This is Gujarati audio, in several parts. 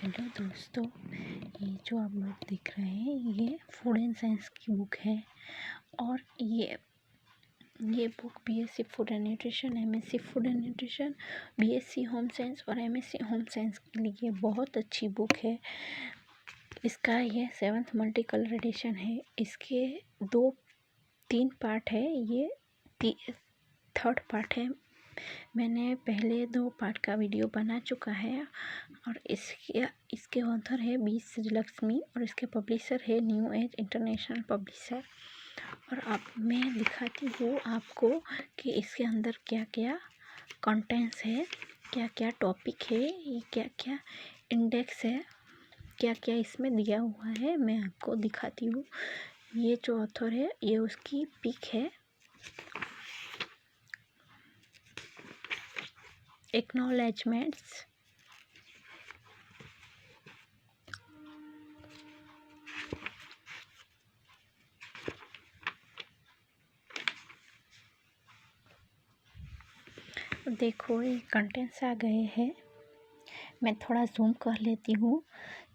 हेलो दोस्तों, ये जो आप लोग देख रहे हैं ये फूड एंड साइंस की बुक है। और ये book BSc food and nutrition, MSc food and nutrition, BSc home science और एमएससी होम साइंस के लिए बहुत अच्छी बुक है। इसका ये 7th मल्टी कलर एडिशन है। इसके 3 पार्ट है, ये 3rd पार्ट है। मैंने पहले 2 पार्ट का वीडियो बना चुका है और इसके ऑथर है बी श्रीलक्ष्मी और इसके पब्लिशर है न्यू एज इंटरनेशनल पब्लिशर। और अब मैं दिखाती हूँ आपको कि इसके अंदर क्या क्या कंटेंट्स है, क्या क्या टॉपिक है, ये क्या क्या इंडेक्स है, क्या क्या इसमें दिया हुआ है, मैं आपको दिखाती हूँ। ये जो ऑथर है ये उसकी पिक है। एक्नॉलेजमेंट्स। देखो ये कंटेंट्स आ गए हैं। मैं थोड़ा जूम कर लेती हूँ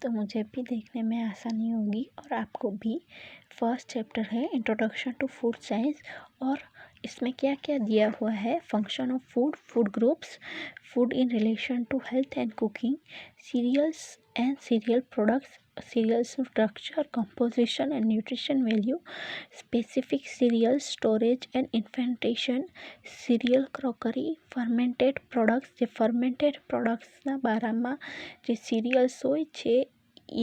तो मुझे भी देखने में आसानी होगी और आपको भी। फर्स्ट चैप्टर है इंट्रोडक्शन टू फूड साइंस और इसमें क्या क्या दिया हुआ है। Function of food, food groups, food in relation to health and cooking, cereals and cereal products, cereal structure, composition and nutrition value, specific cereal storage and infantation, cereal crockery, fermented products. જે fermented productsના બારામાં જે સિરિયલ્સ હોય છે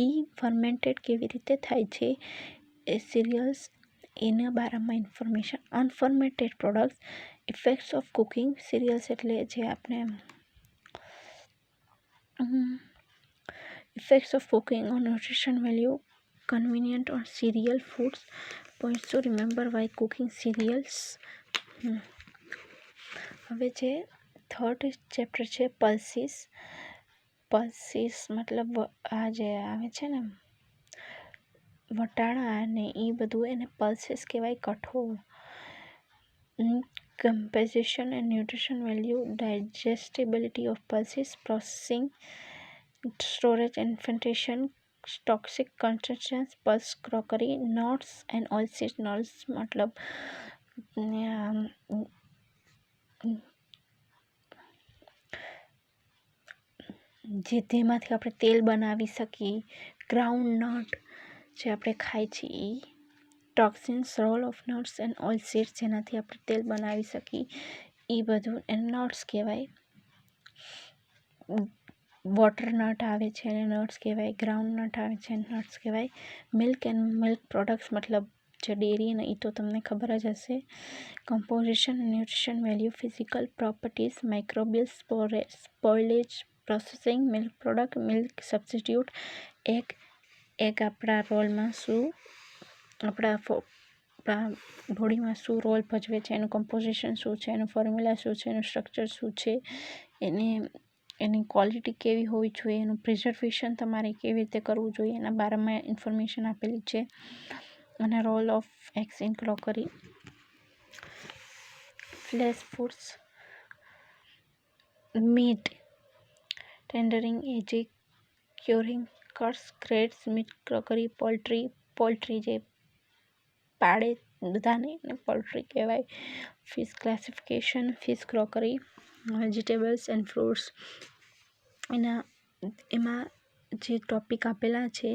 એ ફર્મેન્ટેડ કેવી રીતે થાય છે એ સિરિયલ્સ એના બારામાં information. Unfermented products, effects of cooking. Cereals એટલે જે આપણે effects of cooking on nutrition value, convenient on cereal foods, points to remember why cooking cereals. હવે જે થર્ડ ચેપ્ટર છે પલ્સીસ. પલ્સીસ મતલબ આ જે આવે છે ને વટાણા અને એ બધું એને પલ્સીસ કહેવાય. કઠોળ. Composition and nutrition value, digestibility of pulses, processing, storage and fermentation, toxic constituents, pulse crockery, nuts and oilseed. nuts मतलब જે તેમાંથી આપણે તેલ બનાવી શકીએ. ગ્રાઉન્ડનટ જે આપણે ખાઈ છીએ. Toxins, role of nuts and oil seeds જેનાથી આપણે તેલ બનાવી શકીએ એ બધું એને નટ્સ કહેવાય. વોટરનટ આવે છે એને નટ્સ કહેવાય. ગ્રાઉન્ડનટ આવે છે એને નટ્સ કહેવાય. મિલ્ક એન્ડ મિલ્ક પ્રોડક્ટ્સ મતલબ જે ડેરી ને એ તો તમને ખબર જ હશે. Composition, nutrition value, physical properties, microbial, spoilage, processing, milk product, milk substitute, egg આપણા રોલમાં શું, આપણા બોડીમાં શું રોલ ભજવે છે, એનું કમ્પોઝિશન શું છે, એનું ફોર્મ્યુલા શું છે, એનું સ્ટ્રક્ચર શું છે, એની ક્વોલિટી કેવી હોવી જોઈએ, એનું પ્રિઝર્વેશન તમારે કેવી રીતે કરવું જોઈએ એના બારામાં ઇન્ફોર્મેશન આપેલી છે. અને role of eggs in cookery, flesh foods, meat, tendering, aging, curing, cuts, grades, meat cookery, poultry જે પાડે બધાને એને પોલ્ટ્રી કહેવાય. Fish classification, fish cookery, vegetables and fruits. એમાં જે ટॉपिक આપેલા છે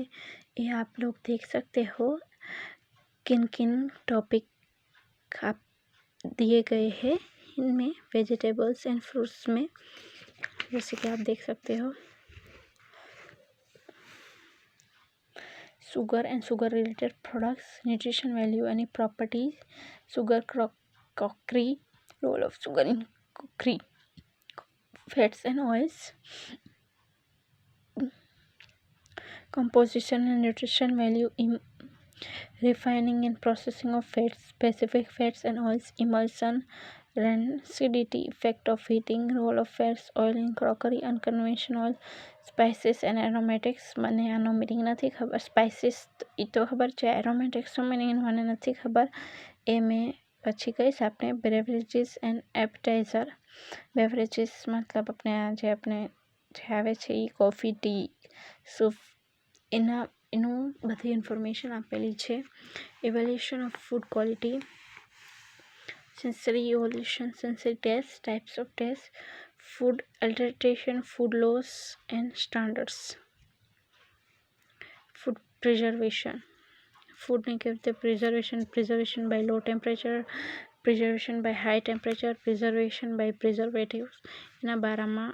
ये आप लोग देख सकते हो किन किन टॉपिक आप दिए गए हैं इनमें वेजिटेबल्स एंड फ्रूट्स में, जैसे कि आप देख सकते हो. Sugar and sugar related products, nutrition value and properties, sugar crockery, role of sugar in cookery, fats and oils, composition and nutrition value, refining and processing of fats, specific fats and oils, emulsion, rancidity, effect of heating, role of fats, oil in crockery, unconventional spices and aromatics. મને આનો મીનિંગ નથી ખબર. સ્પાઇસીસ એ તો ખબર છે, એરોમેટિક્સનો મીનિંગ મને નથી ખબર, એ મેં પછી કહીશ આપણે. Beverages and એપેટાઇઝર. બેવરેજીસ મતલબ આપણે જે આપણે જે આવે છે એ કોફી, ટી, સૂપ, એનું બધી ઇન્ફોર્મેશન આપેલી છે. Evaluation of food quality, sensory evolution, sensory tests, types of tests, food alteration, food laws and standards, food preservation, food ને કેવી રીતે preservation by low temperature, preservation by high temperature, preservation by preservatives, એના બારામાં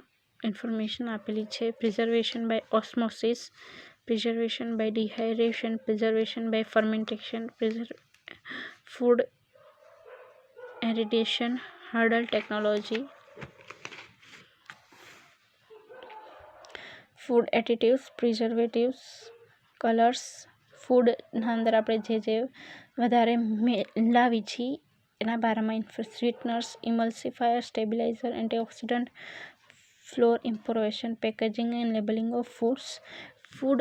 ઇન્ફોર્મેશન આપેલી છે. preservation by osmosis, preservation by dehydration, preservation by fermentation, food aeration, hurdle technology, food additives, preservatives, colours, ફૂડના અંદર આપણે જે વધારે લાવી છીએ એના બારામાં sweeteners, emulsifier, stabiliser, antioxidant, flour improvement, packaging and labelling of food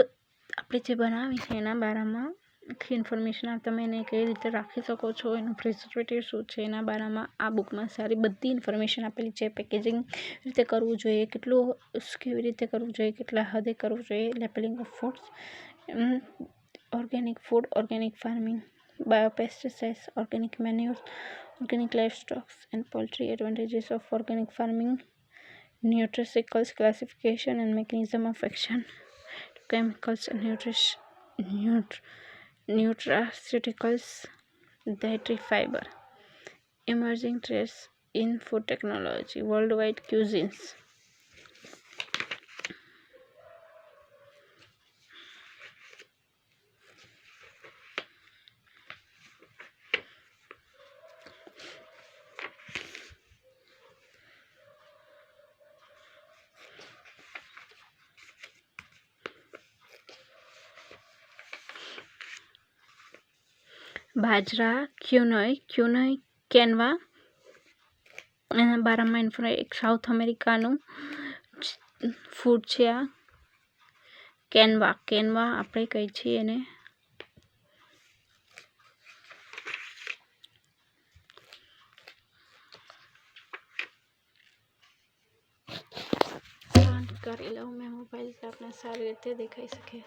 આપણે જે બનાવી છે એના બારામાં આખી ઇન્ફોર્મેશન તમે એને કઈ રીતે રાખી શકો છો, એનું પ્રિઝર્વેટિવ શું છે એના બારામાં આ બુકમાં સારી બધી ઇન્ફોર્મેશન આપેલી છે. પેકેજિંગ રીતે કરવું જોઈએ, કેવી રીતે કરવું જોઈએ, કેટલા હદે કરવું જોઈએ, labelling of foods, organic food, organic farming, biopesticides, organic manures, organic livestock and poultry, advantages of organic farming, nutraceuticals, classification and mechanism of action, chemicals and nutraceuticals, dietary fiber, emerging trends in food technology, worldwide cuisines. Bajra, quinoa, કેનવા, એના બારામાં એક સાઉથ અમેરિકાનું ફૂડ છે આ કેનવા આપણે કહીએ છીએ એને. કરી લઉં મેં મોબાઈલ આપણે સારી રીતે દેખાઈ શકે.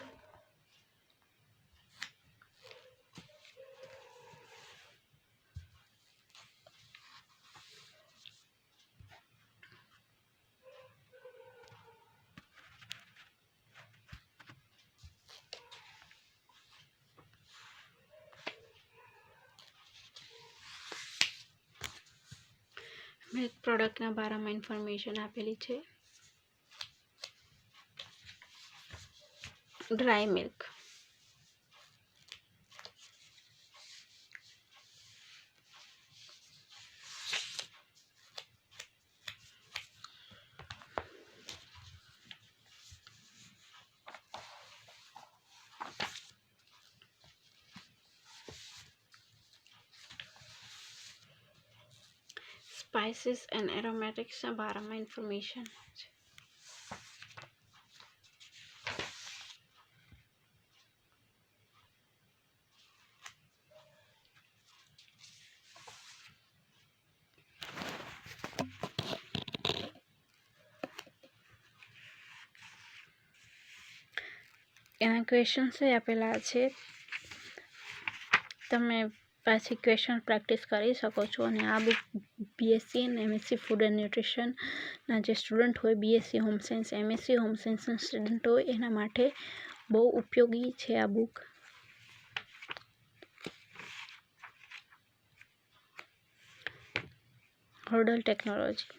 મિલ્ક પ્રોડક્ટના બારામાં ઇન્ફોર્મેશન આપેલી છે. ડ્રાય મિલ્ક, સ્પાઇસીસ એન્ડ એરોમેટિક્સના બારામાં ઇન્ફોર્મેશન છે. એના ક્વેશ્ચન્સ આપેલા છે, તમે પાછી ક્વેશ્ચન પ્રેક્ટિસ કરી શકો છો. અને આ બુક બીએસસી અને એમએસસી ફૂડ એન્ડ ન્યુટ્રિશનના જે સ્ટુડન્ટ હોય, BSc home science, MSc home સાયન્સના સ્ટુડન્ટ હોય એના માટે બહુ ઉપયોગી છે આ બુક. હર્ડલ ટેકનોલોજી,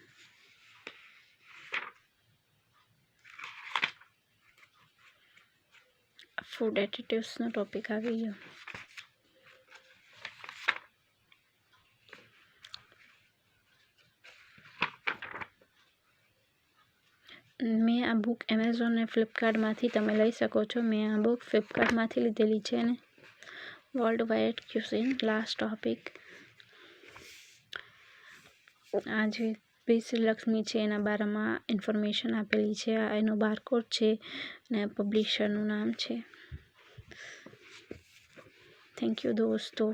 ફૂડ એડિટિવ્સનો ટોપિક આવી ગયો. મેં આ બુક એમેઝોન અને ફ્લિપકાર્ટમાંથી તમે લઈ શકો છો. મેં આ બુક ફ્લિપકાર્ટમાંથી લીધેલી છે. અને world wide cuisine last topic, આ જે શ્રીલક્ષ્મી છે એના બારામાં ઇન્ફોર્મેશન આપેલી છે. આ એનો બારકોડ છે અને પબ્લિશરનું નામ છે. થેન્ક યુ દોસ્તો.